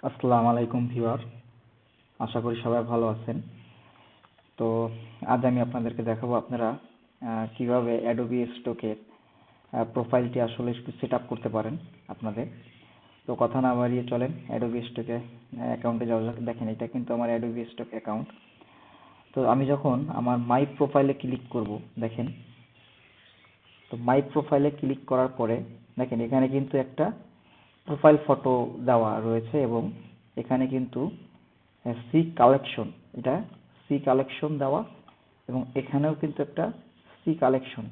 আসসালামু আলাইকুম ভিউয়ার, আশা করি সবাই ভালো আছেন। তো আজ আমি আপনাদেরকে দেখাবো আপনারা কিভাবে অ্যাডোবি স্টকের প্রোফাইলটি আসলে সেট আপ করতে পারেন আপনাদের। তো কথা না বাড়িয়ে চলেন অ্যাডোবি স্টকে অ্যাকাউন্টে যাওয়া যাক। দেখেন, এটা কিন্তু আমার অ্যাডোবি স্টক অ্যাকাউন্ট। তো আমি যখন আমার মাই প্রোফাইলে ক্লিক করব, দেখেন, তো মাই প্রোফাইলে ক্লিক করার পরে দেখেন এখানে কিন্তু একটা প্রোফাইল ফটো দেওয়া রয়েছে এবং এখানে কিন্তু সি কালেকশন, এটা সি কালেকশন দেওয়া এবং এখানেও কিন্তু একটা সি কালেকশন।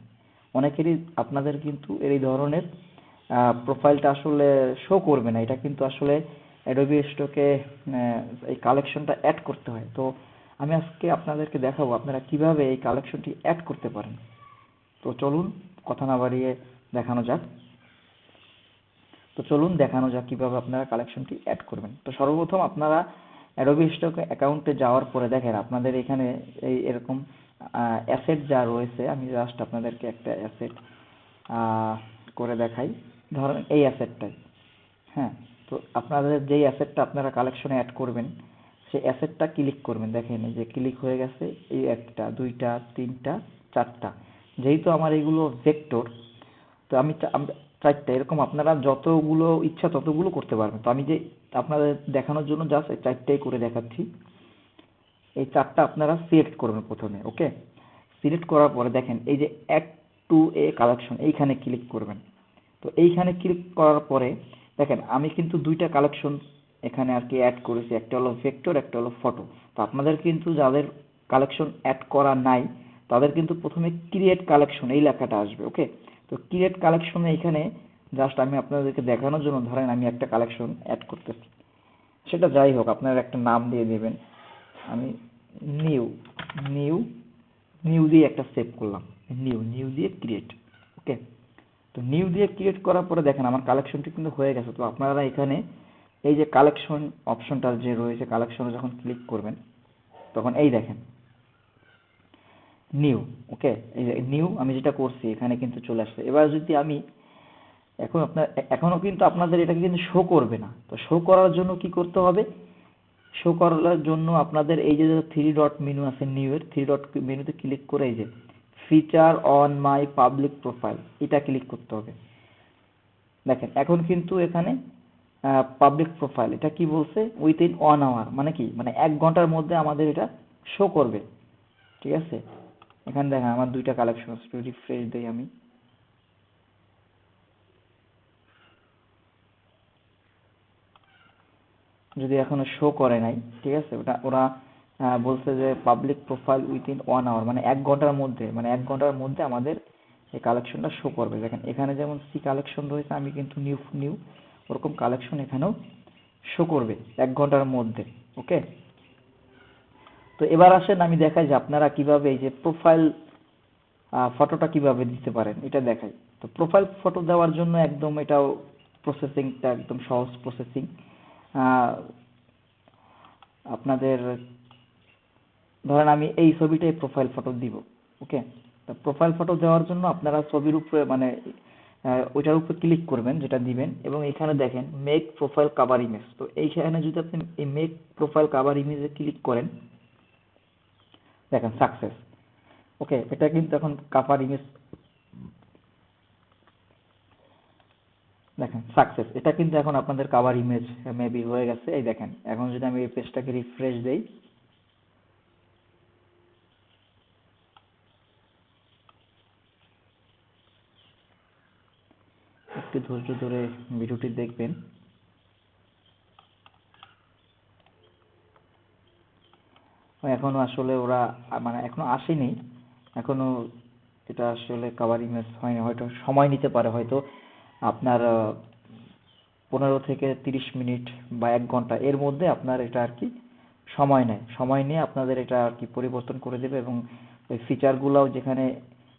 অনেকেরই আপনাদের কিন্তু এই ধরনের প্রোফাইলটা আসলে শো করবে না, এটা কিন্তু আসলে অ্যাডোবি স্টকে এই কালেকশনটা অ্যাড করতে হয়। তো আমি আজকে আপনাদেরকে দেখাবো আপনারা কিভাবে এই কালেকশনটি অ্যাড করতে পারেন। তো চলুন কথা না বাড়িয়ে দেখানো যাক। দেখানো যাক কিভাবে আপনারা কালেকশনটি অ্যাড করবেন। তো সর্বপ্রথম আপনারা অ্যাডোবি স্টক অ্যাকাউন্টে যাওয়ার পরে দেখেন আপনাদের এখানে এরকম অ্যাসেট যা রয়েছে, আমি জাস্ট আপনাদেরকে একটা অ্যাসেট করে দেখাই। ধরেন এই অ্যাসেটটাই, হ্যাঁ। তো আপনাদের যেই অ্যাসেটটা আপনারা কালেকশনে অ্যাড করবেন সেই অ্যাসেটটা ক্লিক করবেন। দেখেন এই যে ক্লিক হয়ে গেছে, এই একটা, দুইটা, তিনটা, চারটা। যেহেতু আমার এগুলো ভেক্টর, তো আমি চারটা, এরকম আপনারা যতগুলো ইচ্ছা ততগুলো করতে পারবেন। তো আমি যে আপনাদের দেখানোর জন্য জাস্ট এই চারটাই করে দেখাচ্ছি। এই চারটা আপনারা সিলেক্ট করবেন প্রথমে, ওকে। সিলেক্ট করার পরে দেখেন এই যে অ্যাড টু এ কালেকশন, এইখানে ক্লিক করবেন। তো এইখানে ক্লিক করার পরে দেখেন আমি কিন্তু দুইটা কালেকশন এখানে আর কি অ্যাড করেছি, একটা হলো ভেক্টর, একটা হলো ফটো। তো আপনাদের কিন্তু যাদের কালেকশন অ্যাড করা নাই তাদের কিন্তু প্রথমে ক্রিয়েট কালেকশন এই লেখাটা আসবে, ওকে। তো ক্রিয়েট কালেকশনে এখানে জাস্ট আমি আপনাদেরকে দেখানোর জন্য ধরেন আমি একটা কালেকশন অ্যাড করতেছি, সেটা যাই হোক আপনারা একটা নাম দিয়ে দেবেন। আমি নিউ নিউ নিউ দিয়ে একটা সেভ করলাম, নিউ দিয়ে ক্রিয়েট, ওকে। তো নিউ দিয়ে ক্রিয়েট করার পরে দেখেন আমার কালেকশনটি কিন্তু হয়ে গেছে। তো আপনারা এখানে এই যে কালেকশন অপশনটা যে রয়েছে, কালেকশনে যখন ক্লিক করবেন তখন এই দেখেন নিউ, ওকে। এই যে নিউ আমি যেটা করছি এখানে কিন্তু চলে আসছে। এবার যদি আমি এখনো কিন্তু আপনাদের এটা কিন্তু শো করবে না। তো শো করার জন্য কি করতে হবে? শো করার জন্য আপনাদের এই যে থ্রি ডট মেনু আছে, নিউ এর থ্রি ডট মেনুতে ক্লিক করে এই যে feature on my public profile, এটা ক্লিক করতে হবে। দেখেন এখন কিন্তু এখানে পাবলিক প্রোফাইল, এটা কি বলছে উইথিন 1 আওয়ার, মানে কি, মানে 1 ঘন্টার মধ্যে আমাদের এটা শো করবে, ঠিক আছে। এখানে দেখেন আমার দুইটা কালেকশন আছে, একটু রিফ্রেশ দেই আমি। যদি এখনো শো করে নাই, ঠিক আছে, ওটা ওরা বলছে যে পাবলিক প্রোফাইল উইথিন 1 আওয়ার, মানে 1 ঘন্টার মধ্যে, মানে 1 ঘন্টার মধ্যে আমাদের এই কালেকশনটা শো করবে। দেখেন এখানে যেমন সি কালেকশন রয়েছে, আমি কিন্তু নিউ নিউ ওরকম কালেকশন এখানেও শো করবে 1 ঘন্টার মধ্যে, ওকে। তো এবার আসেন আমি দেখাই যে আপনারা কিভাবে এই যে প্রোফাইল ফটোটা কিভাবে দিতে পারেন এটা দেখাই। তো প্রোফাইল ফটো দেওয়ার জন্য একদম এটাও প্রসেসিংটা একদম সহজ প্রসেসিং। আপনাদের ধরেন আমি এই ছবিটাই প্রোফাইল ফটো দিব, ওকে। তো প্রোফাইল ফটো দেওয়ার জন্য আপনারা ছবির উপরে মানে ওইটার উপরে ক্লিক করবেন যেটা দিবেন এবং এখানে দেখেন মেক প্রোফাইল কভার ইমেজ। তো এইখানে যদি আপনি এই মেক প্রোফাইল কভার ইমেজে ক্লিক করেন, দেখেন সাকসেস, ওকে। এটা কিন্তু এখন কভার ইমেজ, দেখেন সাকসেস, এটা কিন্তু এখন আপনাদের কভার ইমেজ মেবি হয়ে গেছে। এই দেখেন এখন যদি আমি এই পেজটাকে রিফ্রেশ দেই, একটু ধৈর্য ধরে ভিডিওটি দেখবেন। এখনো আসলে ওরা মানে এখনো আসেনি, এখনো এটা আসলে কভার ইমেজ হয়নি, হয়তো সময় নিতে পারে, হয়তো আপনার 15 থেকে 30 মিনিট বা 1 ঘন্টা এর মধ্যে আপনার এটা আর কি সময় নেয়, সময় নিয়ে আপনাদের এটা আর কি পরিবর্তন করে দেবে এবং ওই ফিচারগুলোও যেখানে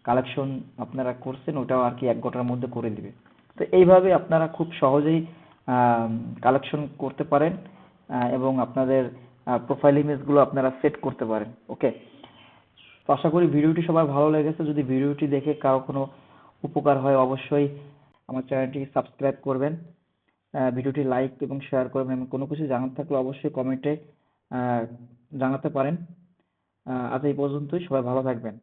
কালেকশন আপনারা করছেন ওটাও আর কি 1 ঘন্টার মধ্যে করে দিবে। তো এইভাবে আপনারা খুব সহজেই কালেকশন করতে পারেন এবং আপনাদের প্রোফাইল ইমেজগুলো আপনারা সেট করতে পারেন, ওকে। তো আশা করি ভিডিওটি সবার ভালো লেগেছে। যদি ভিডিওটি দেখে কারো কোনো উপকার হয় অবশ্যই আমার চ্যানেলটি সাবস্ক্রাইব করবেন ভিডিওটি লাইক এবং শেয়ার করবেন এবং কোনো কিছু জানার থাকলে অবশ্যই কমেন্টে জানাতে পারেন। আজ এই পর্যন্তই, সবাই ভালো থাকবেন।